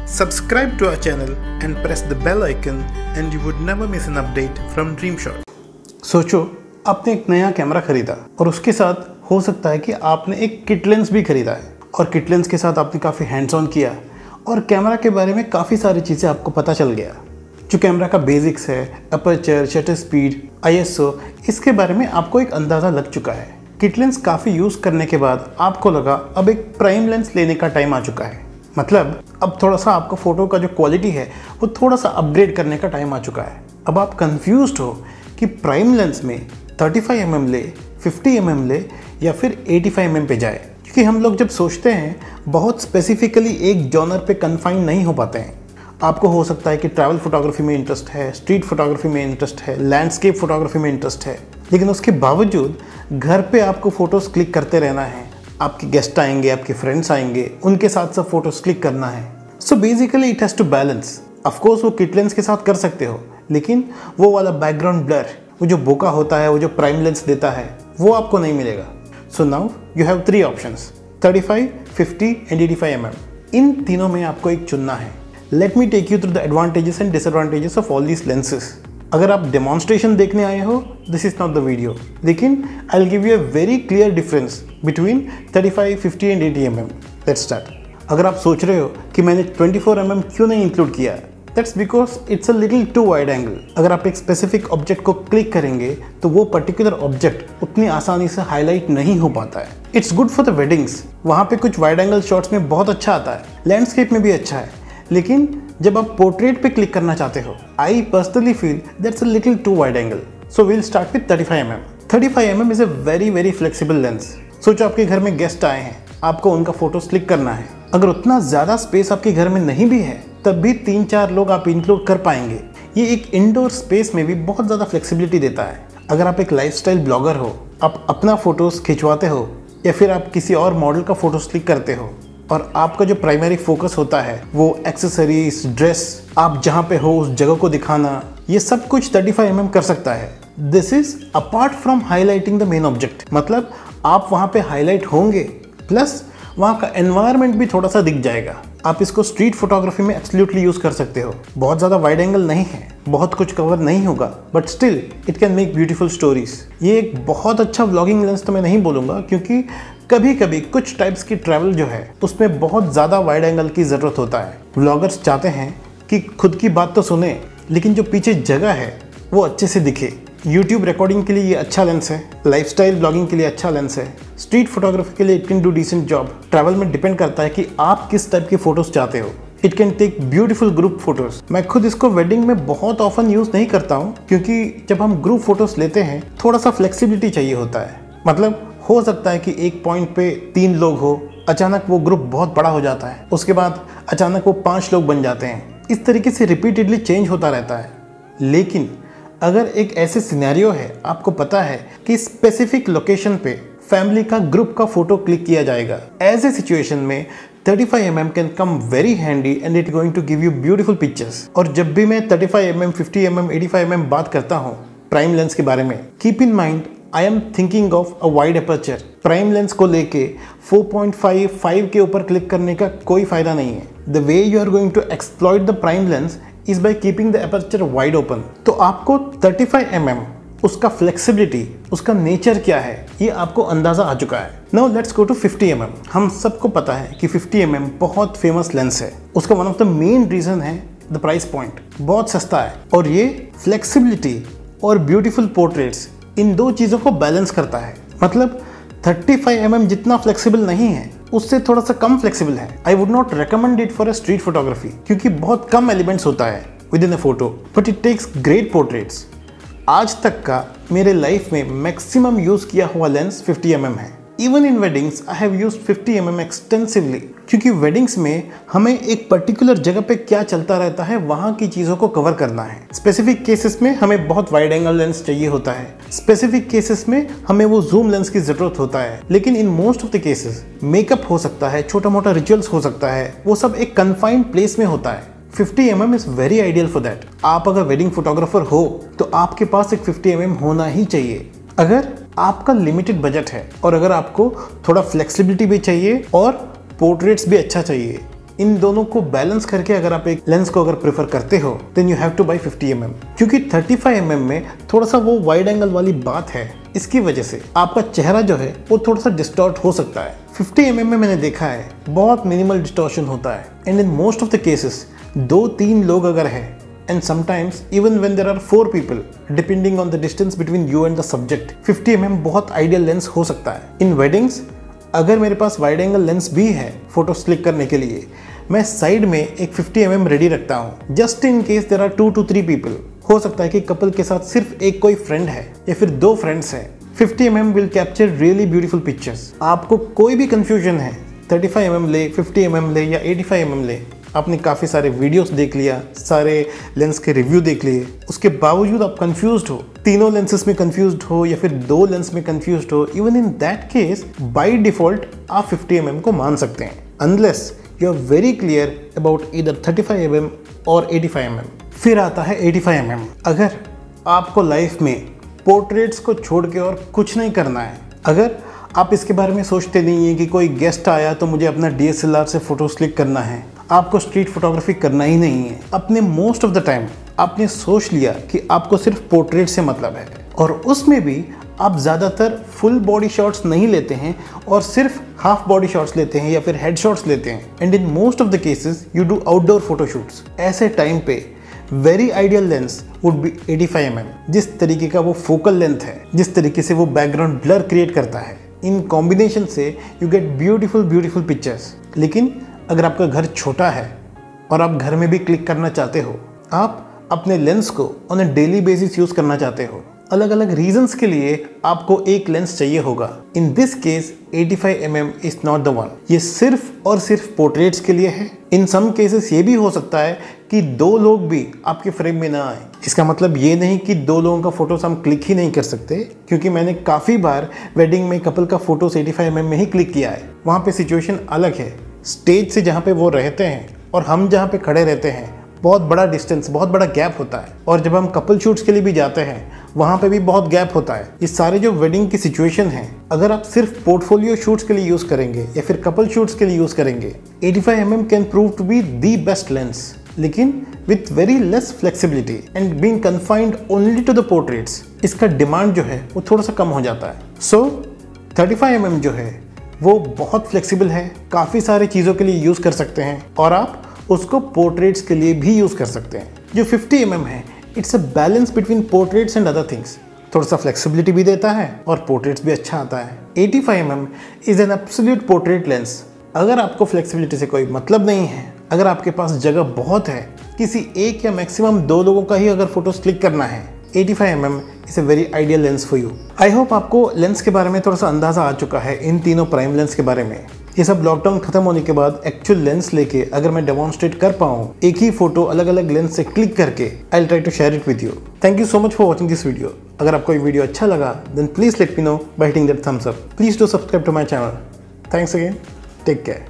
Subscribe to our channel and press the bell icon and you would never miss an update from DreamShot. सोचो आपने एक नया camera खरीदा और उसके साथ हो सकता है कि आपने एक किट लेंस भी खरीदा है और किट लेंस के साथ आपने काफ़ी हैंड्स ऑन किया और कैमरा के बारे में काफ़ी सारी चीज़ें आपको पता चल गया। जो कैमरा का बेसिक्स है, अपर्चर, शटर स्पीड, ISO, इसके बारे में आपको एक अंदाज़ा लग चुका है। किट लेंस काफ़ी यूज़ करने के बाद आपको लगा अब एक प्राइम लेंस लेने का टाइम आ चुका है। मतलब अब थोड़ा सा आपको फ़ोटो का जो क्वालिटी है वो थोड़ा सा अपग्रेड करने का टाइम आ चुका है। अब आप कंफ्यूज्ड हो कि प्राइम लेंस में 35 mm ले, 50 mm ले या फिर 85 mm पे जाए, क्योंकि हम लोग जब सोचते हैं बहुत स्पेसिफिकली एक जॉनर पे कन्फाइन नहीं हो पाते हैं। आपको हो सकता है कि ट्रैवल फोटोग्राफी में इंटरेस्ट है, स्ट्रीट फोटोग्राफी में इंटरेस्ट है, लैंडस्केप फोटोग्राफी में इंटरेस्ट है, लेकिन उसके बावजूद घर पे आपको फ़ोटोज़ क्लिक करते रहना है। आपके गेस्ट आएंगे, आपके फ्रेंड्स आएंगे, उनके साथ सब फोटोज़ क्लिक करना है। So basically it has to balance. Of course वो किट लेंस के साथ कर सकते हो, लेकिन वो वाला बैकग्राउंड ब्लर, वो जो बोका होता है, वो जो प्राइम लेंस देता है, वो आपको नहीं मिलेगा। So now you have 3 options, 35, 50 and 85 mm। इन तीनों में आपको एक चुनना है। Let me take you through the advantages and disadvantages of all these lenses. अगर आप डेमोन्स्ट्रेशन देखने आए हो, this is not the video, लेकिन I will give you a very clear difference between 35, 50 and 80 mm। Let's start. अगर आप सोच रहे हो कि मैंने 24 mm क्यों नहीं इंक्लूड किया, that's because it's a little too wide angle. अगर आप एक स्पेसिफिक ऑब्जेक्ट को क्लिक करेंगे तो वो पर्टिकुलर ऑब्जेक्ट उतनी आसानी से हाईलाइट नहीं हो पाता है। It's good for the weddings, वहाँ पे कुछ वाइड एंगल शॉट्स में बहुत अच्छा आता है, लैंडस्केप में भी अच्छा है, लेकिन जब आप पोर्ट्रेट पे क्लिक करना चाहते हो, I personally feel that's a little too wide angle. So we'll start with 35 mm। 35 mm is a very flexible lens. सोचो आपके घर में गेस्ट आए हैं, आपको उनका फोटोज क्लिक करना है। अगर उतना ज़्यादा स्पेस आपके घर में नहीं भी है, तब भी 3-4 लोग आप इंक्लूड कर पाएंगे। ये एक इंडोर स्पेस में भी बहुत ज़्यादा फ्लेक्सिबिलिटी देता है। अगर आप एक लाइफस्टाइल ब्लॉगर हो, आप अपना फ़ोटोज़ खिंचवाते हो या फिर आप किसी और मॉडल का फ़ोटोज़ क्लिक करते हो और आपका जो प्राइमरी फोकस होता है वो एक्सेसरीज, ड्रेस, आप जहाँ पे हो उस जगह को दिखाना, ये सब कुछ 35 mm कर सकता है। This is apart from highlighting the main object. मतलब आप वहाँ पे हाईलाइट होंगे, प्लस वहाँ का एनवायरनमेंट भी थोड़ा सा दिख जाएगा। आप इसको स्ट्रीट फोटोग्राफी में एब्सोल्युटली यूज़ कर सकते हो। बहुत ज़्यादा वाइड एंगल नहीं है, बहुत कुछ कवर नहीं होगा, but still it can make beautiful stories. ये एक बहुत अच्छा व्लॉगिंग लेंस तो मैं नहीं बोलूँगा, क्योंकि कभी कभी कुछ टाइप्स की ट्रैवल जो है उसमें बहुत ज़्यादा वाइड एंगल की ज़रूरत होता है। व्लॉगर्स चाहते हैं कि खुद की बात तो सुने, लेकिन जो पीछे जगह है वो अच्छे से दिखे। यूट्यूब रिकॉर्डिंग के लिए ये अच्छा लेंस है, लाइफस्टाइल ब्लॉगिंग के लिए अच्छा लेंस है, स्ट्रीट फोटोग्राफी के लिए it can do decent job. Travel में डिपेंड करता है कि आप किस टाइप की फ़ोटोज़ चाहते हो। It can take beautiful group photos. मैं खुद इसको वेडिंग में बहुत ऑफन यूज़ नहीं करता हूँ, क्योंकि जब हम ग्रुप फोटोज़ लेते हैं थोड़ा सा फ्लेक्सिबिलिटी चाहिए होता है। मतलब हो सकता है कि एक पॉइंट पे 3 लोग हो, अचानक वो ग्रुप बहुत बड़ा हो जाता है, उसके बाद अचानक वो 5 लोग बन जाते हैं। इस तरीके से रिपीटेडली चेंज होता रहता है। लेकिन अगर एक ऐसे सिनेरियो है, आपको पता है कि स्पेसिफिक लोकेशन पे फैमिली का ग्रुप का फोटो क्लिक किया जाएगा, ऐसे सिचुएशन में 35 mm can come very handy and it going to give you beautiful pictures. और जब भी मैं 35 mm, 50 mm, 85 mm बात करता हूँ प्राइम लेंस के बारे में, keep in mind I am thinking of a wide aperture. Prime lens को लेके 4.5, 5 के ऊपर क्लिक करने का कोई फायदा नहीं है। The way you are going to exploit the prime lens is by keeping the aperture wide open. तो आपको 35 mm, उसका फ्लेक्सिबिलिटी, उसका नेचर क्या है, ये आपको अंदाजा आ चुका है। Now let's go to 50 mm। हम सबको पता है कि 50 mm बहुत फेमस लेंस है। उसका one of the main reason है द प्राइस पॉइंट, बहुत सस्ता है और ये फ्लेक्सिबिलिटी और ब्यूटीफुल पोर्ट्रेट्स, इन दो चीज़ों को बैलेंस करता है। मतलब 35 mm जितना फ्लेक्सिबल नहीं है, उससे थोड़ा सा कम फ्लेक्सिबल है। I would not recommend it for a street photography, क्योंकि बहुत कम एलिमेंट्स होता है within a photo, but it takes great portraits. आज तक का मेरे लाइफ में मैक्सिमम यूज़ किया हुआ लेंस 50 mm है। Even in weddings I have used 50 mm extensively, क्योंकि वेडिंग्स में हमें एक पर्टिकुलर जगह पे क्या चलता रहता है वहाँ की चीज़ों को कवर करना है। स्पेसिफिक केसेस में हमें बहुत वाइड एंगल लेंस चाहिए होता है, स्पेसिफिक केसेस में हमें वो जूम लेंस की ज़रूरत होता है, लेकिन in most of the cases makeup हो सकता है, छोटा मोटा रिचुअल्स हो सकता है, वो सब एक कन्फाइंड प्लेस में होता है। 50 mm is very ideal for that. आप अगर वेडिंग फोटोग्राफर हो तो आपके पास एक 50 mm होना ही चाहिए। अगर आपका लिमिटेड बजट है और अगर आपको थोड़ा फ्लेक्सिबिलिटी भी चाहिए और पोर्ट्रेट्स भी अच्छा चाहिए, इन दोनों को बैलेंस करके अगर आप एक लेंस को अगर प्रेफर करते हो then you have to buy 50 mm, क्योंकि 35 mm में थोड़ा सा वो वाइड एंगल वाली बात है। इसकी वजह से आपका चेहरा जो है वो थोड़ा सा डिस्टॉर्ट हो सकता है। 50 mm में मैंने देखा है बहुत मिनिमल डिस्टॉर्शन होता है and in most of the cases 2-3 लोग अगर है and sometimes even when there are 4 people depending on the distance between you and the subject, 50 mm बहुत आइडियल लेंस हो सकता है। इन वेडिंग्स अगर मेरे पास वाइड एंगल लेंस भी है फोटोज क्लिक करने के लिए, मैं साइड में एक 50 mm रेडी रखता हूँ just in case there are 2 to 3 people। हो सकता है कि कपल के साथ सिर्फ एक कोई फ्रेंड है या फिर 2 फ्रेंड्स हैं। 50 mm will capture really beautiful pictures. आपको कोई भी कंफ्यूजन है 35 mm ले, 50 mm ले या 85 mm ले, आपने काफ़ी सारे वीडियोस देख लिया, सारे लेंस के रिव्यू देख लिए, उसके बावजूद आप कंफ्यूज्ड हो, तीनों लेंसेस में कंफ्यूज्ड हो या फिर 2 लेंस में कंफ्यूज्ड हो, even in that case by default आप 50 mm को मान सकते हैं unless you are very clear about either 35 mm और 85 mm। फिर आता है 85 mm। अगर आपको लाइफ में पोर्ट्रेट्स को छोड़ के और कुछ नहीं करना है, अगर आप इसके बारे में सोचते नहीं है कि कोई गेस्ट आया तो मुझे अपना DSLR से फोटोज क्लिक करना है, आपको स्ट्रीट फोटोग्राफी करना ही नहीं है, अपने मोस्ट ऑफ द टाइम आपने सोच लिया कि आपको सिर्फ पोर्ट्रेट से मतलब है और उसमें भी आप ज़्यादातर फुल बॉडी शॉट्स नहीं लेते हैं और सिर्फ हाफ बॉडी शॉट्स लेते हैं या फिर हेड शॉट्स लेते हैं and in most of the cases you do outdoor photoshoots. ऐसे टाइम पे very ideal lens would be 85 mm। जिस तरीके का वो फोकल लेंथ है, जिस तरीके से वो बैकग्राउंड ब्लर क्रिएट करता है, इन कॉम्बिनेशन से यू गेट ब्यूटीफुल पिक्चर्स। लेकिन अगर आपका घर छोटा है और आप घर में भी क्लिक करना चाहते हो, आप अपने लेंस को on a daily basis use करना चाहते हो, अलग अलग रीजंस के लिए आपको एक लेंस चाहिए होगा। In this case 85 mm is not the one. ये सिर्फ और सिर्फ पोर्ट्रेट्स के लिए है। इन सम केसेस ये भी हो सकता है कि 2 लोग भी आपके फ्रेम में ना आए। इसका मतलब ये नहीं कि 2 लोगों का फोटोज हम क्लिक ही नहीं कर सकते, क्योंकि मैंने काफ़ी बार वेडिंग में कपल का फोटोज 85 mm में ही क्लिक किया है। वहाँ पे सिचुएशन अलग है। स्टेज से जहाँ पे वो रहते हैं और हम जहाँ पे खड़े रहते हैं बहुत बड़ा डिस्टेंस, बहुत बड़ा गैप होता है। और जब हम कपल शूट्स के लिए भी जाते हैं वहाँ पे भी बहुत गैप होता है। ये सारे जो वेडिंग की सिचुएशन है, अगर आप सिर्फ पोर्टफोलियो शूट्स के लिए यूज़ करेंगे या फिर कपल शूट्स के लिए यूज़ करेंगे, 85 mm can prove to be the best lens, लेकिन with very less flexibility and being confined only to the portraits. इसका डिमांड जो है वो थोड़ा सा कम हो जाता है। सो 35 mm जो है वो बहुत फ्लेक्सिबल है, काफ़ी सारी चीज़ों के लिए यूज़ कर सकते हैं और आप उसको पोर्ट्रेट्स के लिए भी यूज़ कर सकते हैं। जो 50 mm है, it's a balance between portraits and other things. थोड़ा सा फ्लेक्सिबिलिटी भी देता है और पोर्ट्रेट्स भी अच्छा आता है। 85 mm is an absolute portrait lens. अगर आपको फ्लेक्सिबिलिटी से कोई मतलब नहीं है, अगर आपके पास जगह बहुत है, किसी एक या मैक्सिमम 2 लोगों का ही अगर फोटोज क्लिक करना है, 85 mm is a very ideal lens for you. I hope आपको लेंस के बारे में थोड़ा सा अंदाज़ा आ चुका है, इन तीनों प्राइम लेंस के बारे में। ये सब लॉकडाउन खत्म होने के बाद एक्चुअल लेंस लेके अगर मैं डेमोन्स्ट्रेट कर पाऊँ एक ही फोटो अलग अलग लेंस से क्लिक करके, I will try to share it with you. Thank you so much for watching this video. अगर आपको ये वीडियो अच्छा लगा then please let me know by hitting that thumbs up. Please do subscribe to my channel. Thanks again, take care.